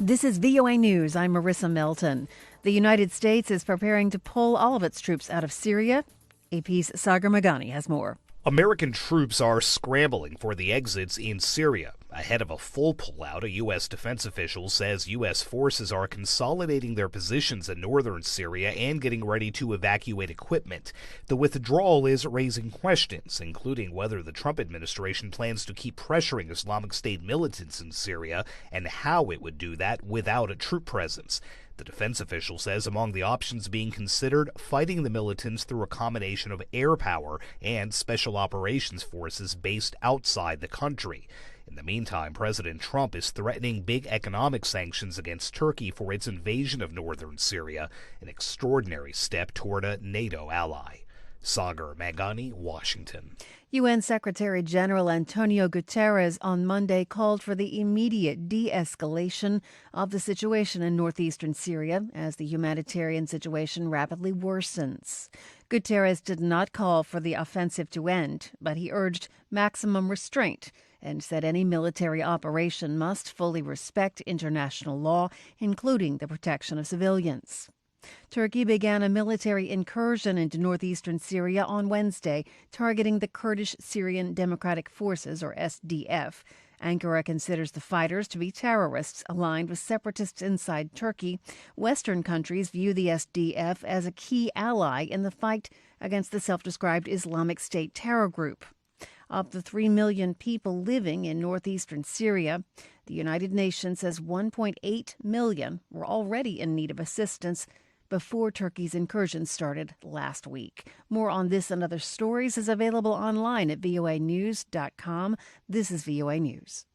This is VOA News. I'm Marissa Melton. The United States is preparing to pull all of its troops out of Syria. AP's Sagar Meghani has more. American troops are scrambling for the exits in Syria. Ahead of a full pullout, a U.S. defense official says U.S. forces are consolidating their positions in northern Syria and getting ready to evacuate equipment. The withdrawal is raising questions, including whether the Trump administration plans to keep pressuring Islamic State militants in Syria and how it would do that without a troop presence. The defense official says among the options being considered, fighting the militants through a combination of air power and special operations forces based outside the country. In the meantime, President Trump is threatening big economic sanctions against Turkey for its invasion of northern Syria, an extraordinary step toward a NATO ally. Sagar Meghani, Washington. UN Secretary-General António Guterres on Monday called for the immediate de-escalation of the situation in northeastern Syria as the humanitarian situation rapidly worsens. Guterres did not call for the offensive to end, but he urged maximum restraint and said any military operation must fully respect international law, including the protection of civilians. Turkey began a military incursion into northeastern Syria on Wednesday, targeting the Kurdish Syrian Democratic Forces, or SDF. Ankara considers the fighters to be terrorists aligned with separatists inside Turkey. Western countries view the SDF as a key ally in the fight against the self-described Islamic State terror group. Of the 3 million people living in northeastern Syria, the United Nations says 1.8 million were already in need of assistance before Turkey's incursion started last week. More on this and other stories is available online at voanews.com. This is VOA News.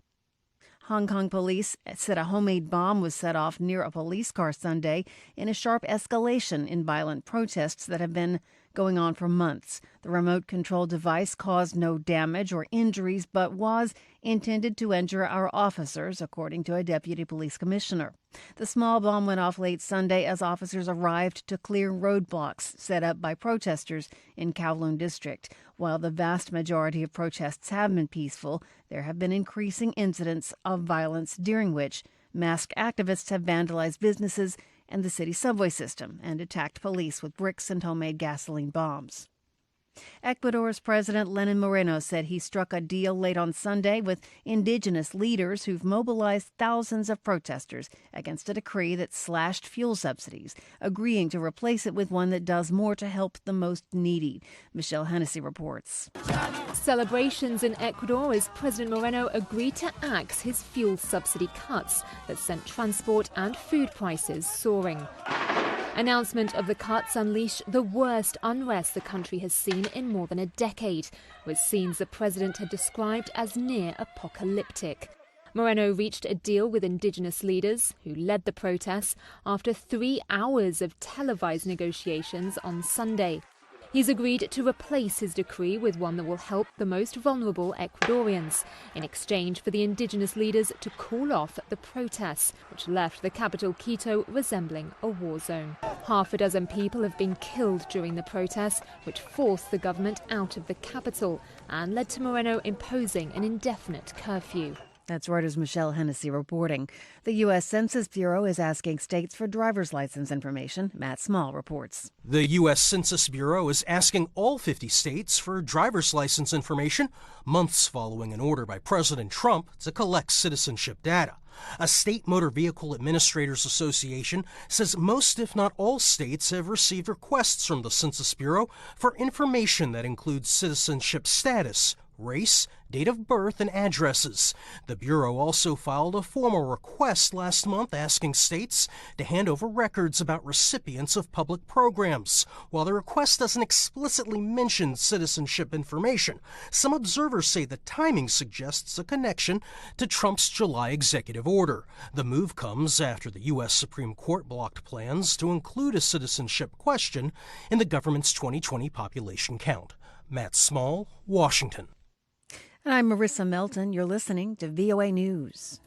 Hong Kong police said a homemade bomb was set off near a police car Sunday in a sharp escalation in violent protests that have been going on for months. The remote-controlled device caused no damage or injuries, but was intended to injure our officers, according to a deputy police commissioner. The small bomb went off late Sunday as officers arrived to clear roadblocks set up by protesters in Kowloon district. While the vast majority of protests have been peaceful, there have been increasing incidents of violence during which masked activists have vandalized businesses and the city subway system and attacked police with bricks and homemade gasoline bombs. Ecuador's President Lenin Moreno said he struck a deal late on Sunday with indigenous leaders who've mobilized thousands of protesters against a decree that slashed fuel subsidies, agreeing to replace it with one that does more to help the most needy. Michelle Hennessy reports. Celebrations in Ecuador as President Moreno agreed to axe his fuel subsidy cuts that sent transport and food prices soaring. Announcement of the cuts unleashed the worst unrest the country has seen in more than a decade, with scenes the president had described as near apocalyptic. Moreno reached a deal with indigenous leaders, who led the protests, after 3 hours of televised negotiations on Sunday. He's agreed to replace his decree with one that will help the most vulnerable Ecuadorians, in exchange for the indigenous leaders to cool off the protests, which left the capital Quito resembling a war zone. Half a dozen people have been killed during the protests, which forced the government out of the capital and led to Moreno imposing an indefinite curfew. That's Reuters' Michelle Hennessy reporting. The U.S. Census Bureau is asking states for driver's license information. Matt Small reports. The U.S. Census Bureau is asking all 50 states for driver's license information months following an order by President Trump to collect citizenship data. A state motor vehicle administrators association says most, if not all, states have received requests from the Census Bureau for information that includes citizenship status, race, date of birth, and addresses. The Bureau also filed a formal request last month asking states to hand over records about recipients of public programs. While the request doesn't explicitly mention citizenship information, some observers say the timing suggests a connection to Trump's July executive order. The move comes after the U.S. Supreme Court blocked plans to include a citizenship question in the government's 2020 population count. Matt Small, Washington. And I'm Marissa Melton. You're listening to VOA News.